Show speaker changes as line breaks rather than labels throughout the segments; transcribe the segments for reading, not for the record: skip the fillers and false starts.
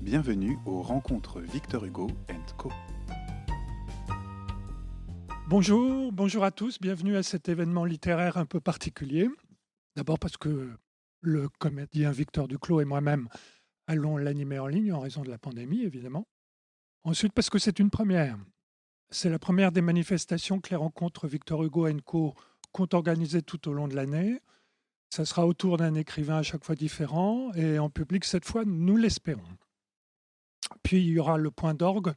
Bienvenue aux rencontres Victor Hugo Co.
Bonjour à tous, bienvenue à cet événement littéraire un peu particulier. D'abord parce que le comédien Victor Duclos et moi-même allons l'animer en ligne en raison de la pandémie, évidemment. Ensuite parce que c'est une première. C'est la première des manifestations que les rencontres Victor Hugo Co comptent organiser tout au long de l'année. Ça sera autour d'un écrivain à chaque fois différent et en public cette fois, nous l'espérons. Puis il y aura le point d'orgue,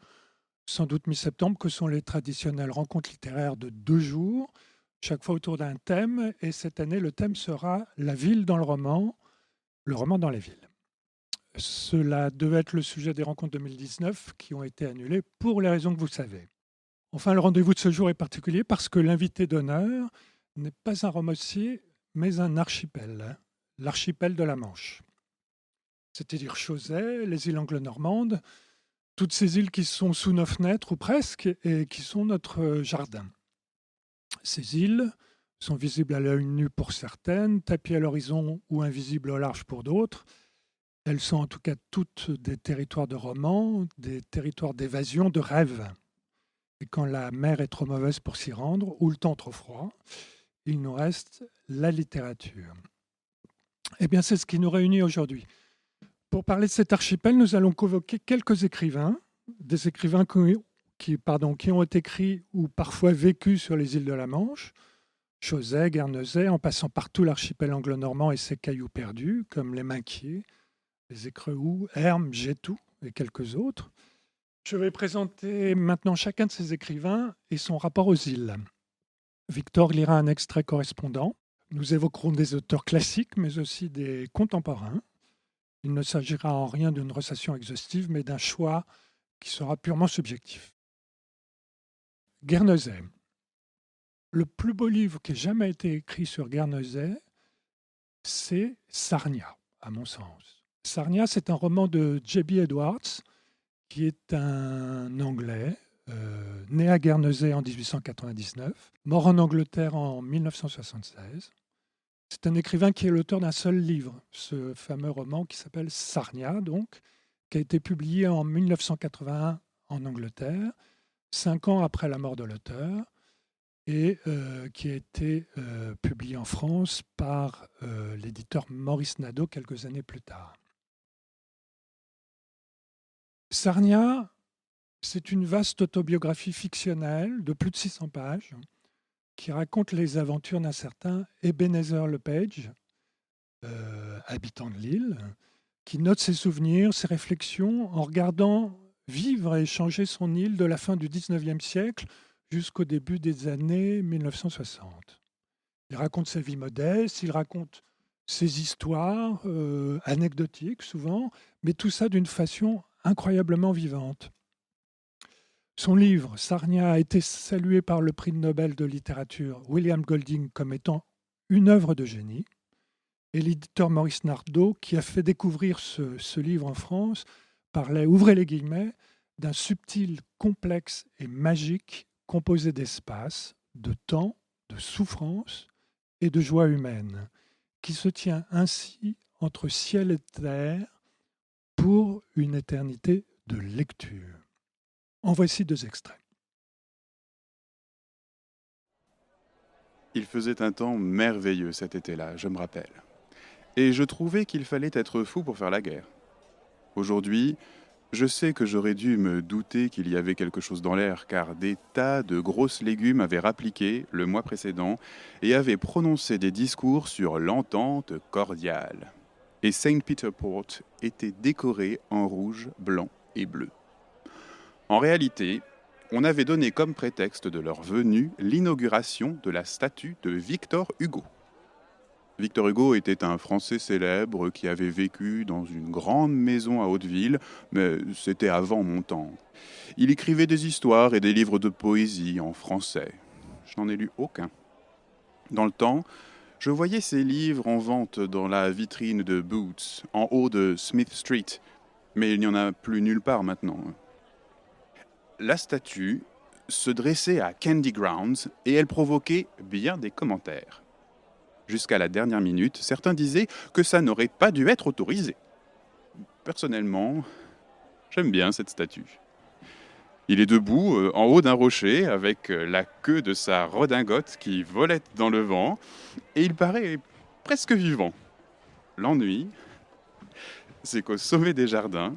sans doute mi-septembre, que sont les traditionnelles rencontres littéraires de 2 jours, chaque fois autour d'un thème. Et cette année, le thème sera la ville dans le roman dans les villes. Cela devait être le sujet des rencontres 2019 qui ont été annulées pour les raisons que vous savez. Enfin, le rendez-vous de ce jour est particulier parce que l'invité d'honneur n'est pas un romancier, mais un archipel, l'archipel de la Manche. C'est-à-dire Chausey, les îles anglo-normandes, toutes ces îles qui sont sous nos fenêtres ou presque et qui sont notre jardin. Ces îles sont visibles à l'œil nu pour certaines, tapies à l'horizon ou invisibles au large pour d'autres. Elles sont en tout cas toutes des territoires de romans, des territoires d'évasion, de rêve. Et quand la mer est trop mauvaise pour s'y rendre ou le temps trop froid, il nous reste la littérature. Eh bien, c'est ce qui nous réunit aujourd'hui. Pour parler de cet archipel, nous allons convoquer quelques écrivains, des écrivains qui ont écrit ou parfois vécu sur les îles de la Manche, Chausey, Guernesey, en passant par tout l'archipel anglo-normand et ses cailloux perdus, comme les Minquiers, les Écrehoux, Hermes, Gétou et quelques autres. Je vais présenter maintenant chacun de ces écrivains et son rapport aux îles. Victor lira un extrait correspondant. Nous évoquerons des auteurs classiques, mais aussi des contemporains. Il ne s'agira en rien d'une recensation exhaustive, mais d'un choix qui sera purement subjectif. Guernesey. Le plus beau livre qui ait jamais été écrit sur Guernesey, c'est Sarnia, à mon sens. Sarnia, c'est un roman de J.B. Edwards, qui est un Anglais, né à Guernesey en 1899, mort en Angleterre en 1976. C'est un écrivain qui est l'auteur d'un seul livre, ce fameux roman qui s'appelle Sarnia, donc, qui a été publié en 1981 en Angleterre, 5 ans après la mort de l'auteur, et qui a été publié en France par l'éditeur Maurice Nadeau quelques années plus tard. Sarnia, c'est une vaste autobiographie fictionnelle de plus de 600 pages qui raconte les aventures d'un certain Ebenezer Le Page, habitant de l'île, qui note ses souvenirs, ses réflexions en regardant vivre et changer son île de la fin du 19e siècle jusqu'au début des années 1960. Il raconte sa vie modeste, il raconte ses histoires anecdotiques souvent, mais tout ça d'une façon incroyablement vivante. Son livre, Sarnia, a été salué par le prix Nobel de littérature William Golding comme étant une œuvre de génie. Et l'éditeur Maurice Nadeau, qui a fait découvrir ce livre en France, parlait, ouvrez les guillemets, d'un subtil, complexe et magique composé d'espace, de temps, de souffrance et de joie humaine, qui se tient ainsi entre ciel et terre pour une éternité de lecture. En voici 2 extraits.
Il faisait un temps merveilleux cet été-là, je me rappelle. Et je trouvais qu'il fallait être fou pour faire la guerre. Aujourd'hui, je sais que j'aurais dû me douter qu'il y avait quelque chose dans l'air, car des tas de grosses légumes avaient rappliqué le mois précédent et avaient prononcé des discours sur l'entente cordiale. Et Saint Peter Port était décoré en rouge, blanc et bleu. En réalité, on avait donné comme prétexte de leur venue l'inauguration de la statue de Victor Hugo. Victor Hugo était un Français célèbre qui avait vécu dans une grande maison à Hauteville, mais c'était avant mon temps. Il écrivait des histoires et des livres de poésie en français. Je n'en ai lu aucun. Dans le temps, je voyais ces livres en vente dans la vitrine de Boots, en haut de Smith Street, mais il n'y en a plus nulle part maintenant. La statue se dressait à Candy Grounds et elle provoquait bien des commentaires. Jusqu'à la dernière minute, certains disaient que ça n'aurait pas dû être autorisé. Personnellement, J'aime bien cette statue. Il est debout en haut d'un rocher avec la queue de sa redingote qui volette dans le vent et il paraît presque vivant. L'ennui, c'est qu'au sommet des jardins,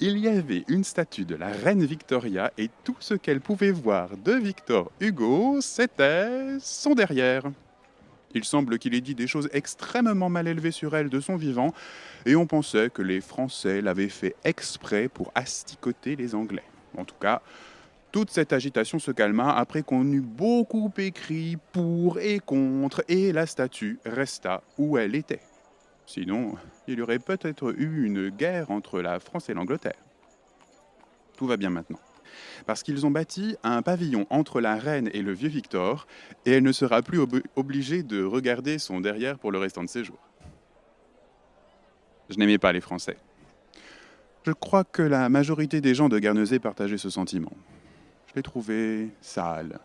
il y avait une statue de la reine Victoria et tout ce qu'elle pouvait voir de Victor Hugo, c'était son derrière. Il semble qu'il ait dit des choses extrêmement mal élevées sur elle de son vivant et on pensait que les Français l'avaient fait exprès pour asticoter les Anglais. En tout cas, toute cette agitation se calma après qu'on eut beaucoup écrit pour et contre et la statue resta où elle était. Sinon, il y aurait peut-être eu une guerre entre la France et l'Angleterre. Tout va bien maintenant. Parce qu'ils ont bâti un pavillon entre la reine et le vieux Victor, et elle ne sera plus obligée de regarder son derrière pour le restant de ses jours. Je n'aimais pas les Français. Je crois que la majorité des gens de Guernesey partageaient ce sentiment. Je les trouvais sales.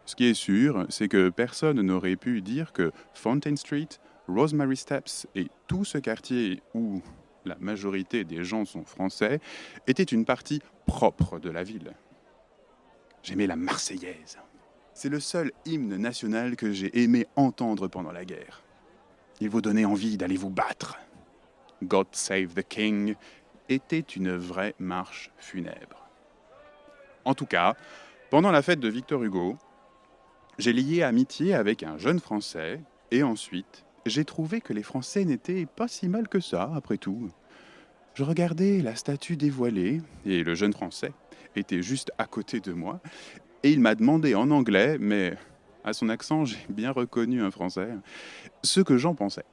Ce qui est sûr, c'est que personne n'aurait pu dire que Fountain Street, Rosemary Steps et tout ce quartier où la majorité des gens sont français était une partie propre de la ville. J'aimais la Marseillaise. C'est le seul hymne national que j'ai aimé entendre pendant la guerre. Il vous donnait envie d'aller vous battre. God Save the King était une vraie marche funèbre. En tout cas, pendant la fête de Victor Hugo, j'ai lié amitié avec un jeune Français et ensuite, j'ai trouvé que les Français n'étaient pas si mal que ça, après tout. Je regardais la statue dévoilée, et le jeune Français était juste à côté de moi, et il m'a demandé en anglais, mais à son accent, j'ai bien reconnu un Français, ce que j'en pensais.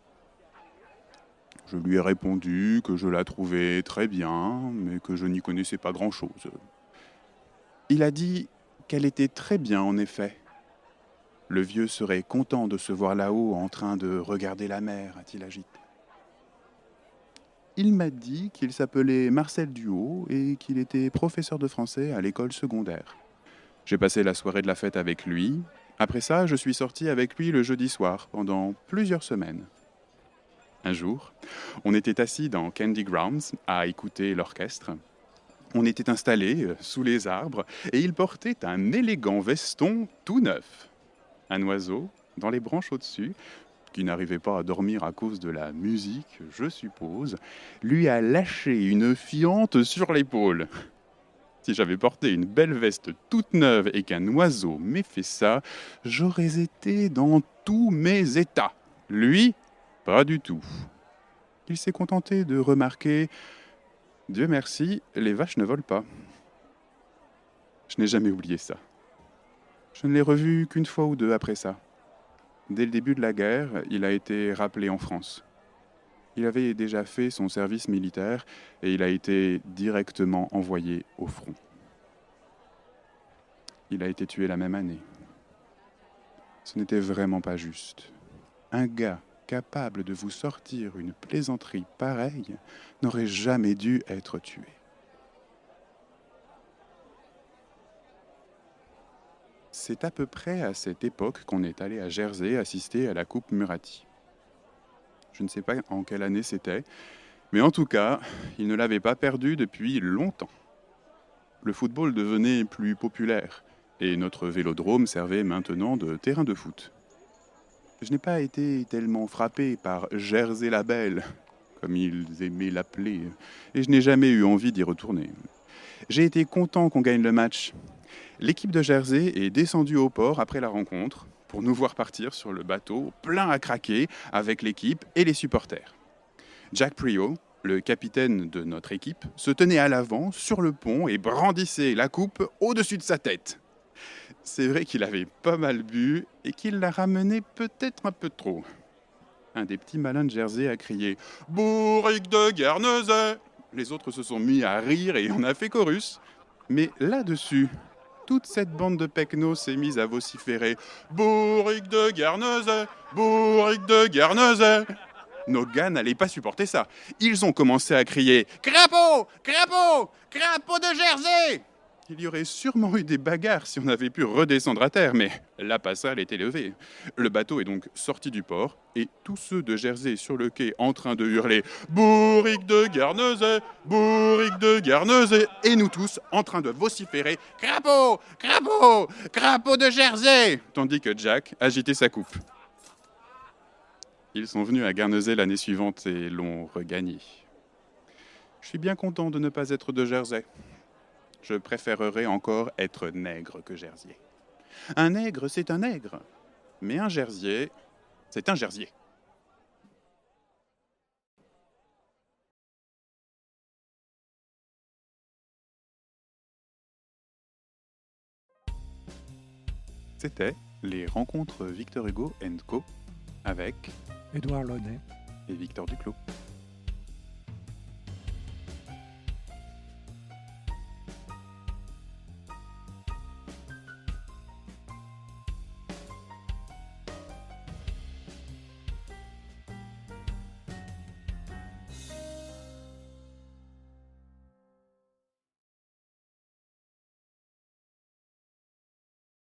Je lui ai répondu que je la trouvais très bien, mais que je n'y connaissais pas grand-chose. Il a dit qu'elle était très bien, en effet. Le vieux serait content de se voir là-haut en train de regarder la mer, a-t-il agité. Il m'a dit qu'il s'appelait Marcel Duhaut et qu'il était professeur de français à l'école secondaire. J'ai passé la soirée de la fête avec lui. Après ça, je suis sorti avec lui le jeudi soir pendant plusieurs semaines. Un jour, on était assis dans Candy Grounds à écouter l'orchestre. On était installés sous les arbres et il portait un élégant veston tout neuf. Un oiseau, dans les branches au-dessus, qui n'arrivait pas à dormir à cause de la musique, je suppose, lui a lâché une fiente sur l'épaule. Si j'avais porté une belle veste toute neuve et qu'un oiseau m'ait fait ça, j'aurais été dans tous mes états. Lui, pas du tout. Il s'est contenté de remarquer « Dieu merci, les vaches ne volent pas ». Je n'ai jamais oublié ça. Je ne l'ai revu qu'une fois ou deux après ça. Dès le début de la guerre, il a été rappelé en France. Il avait déjà fait son service militaire et il a été directement envoyé au front. Il a été tué la même année. Ce n'était vraiment pas juste. Un gars capable de vous sortir une plaisanterie pareille n'aurait jamais dû être tué. C'est à peu près à cette époque qu'on est allé à Jersey assister à la Coupe Murati. Je ne sais pas en quelle année c'était, mais en tout cas, il ne l'avait pas perdu depuis longtemps. Le football devenait plus populaire et notre vélodrome servait maintenant de terrain de foot. Je n'ai pas été tellement frappé par Jersey la Belle, comme ils aimaient l'appeler, et je n'ai jamais eu envie d'y retourner. J'ai été content qu'on gagne le match. L'équipe de Jersey est descendue au port après la rencontre pour nous voir partir sur le bateau plein à craquer avec l'équipe et les supporters. Jack Prio, le capitaine de notre équipe, se tenait à l'avant sur le pont et brandissait la coupe au-dessus de sa tête. C'est vrai qu'il avait pas mal bu et qu'il la ramenait peut-être un peu trop. Un des petits malins de Jersey a crié « Bourrique de Guernesey !» Les autres se sont mis à rire et on a fait chorus. Mais là-dessus, toute cette bande de pecnos s'est mise à vociférer « Bourrique de Guernesey ! Bourrique de Guernesey !» Nos gars n'allaient pas supporter ça. Ils ont commencé à crier « Crapaud ! Crapaud ! Crapaud de Jersey !» Il y aurait sûrement eu des bagarres si on avait pu redescendre à terre, mais la passerelle était levée. Le bateau est donc sorti du port, et tous ceux de Jersey sur le quai en train de hurler « Bourrique de Guernesey, bourrique de Guernesey !» et nous tous en train de vociférer « Crapaud, crapaud, crapaud de Jersey !» tandis que Jack agitait sa coupe. Ils sont venus à Guernesey l'année suivante et l'ont regagné. Je suis bien content de ne pas être de Jersey. Je préférerais encore être nègre que jersier. Un nègre, c'est un nègre. Mais un jersier, c'est un jersier. C'était les rencontres Victor Hugo & Co. avec
Édouard Launay.
et Victor Duclos.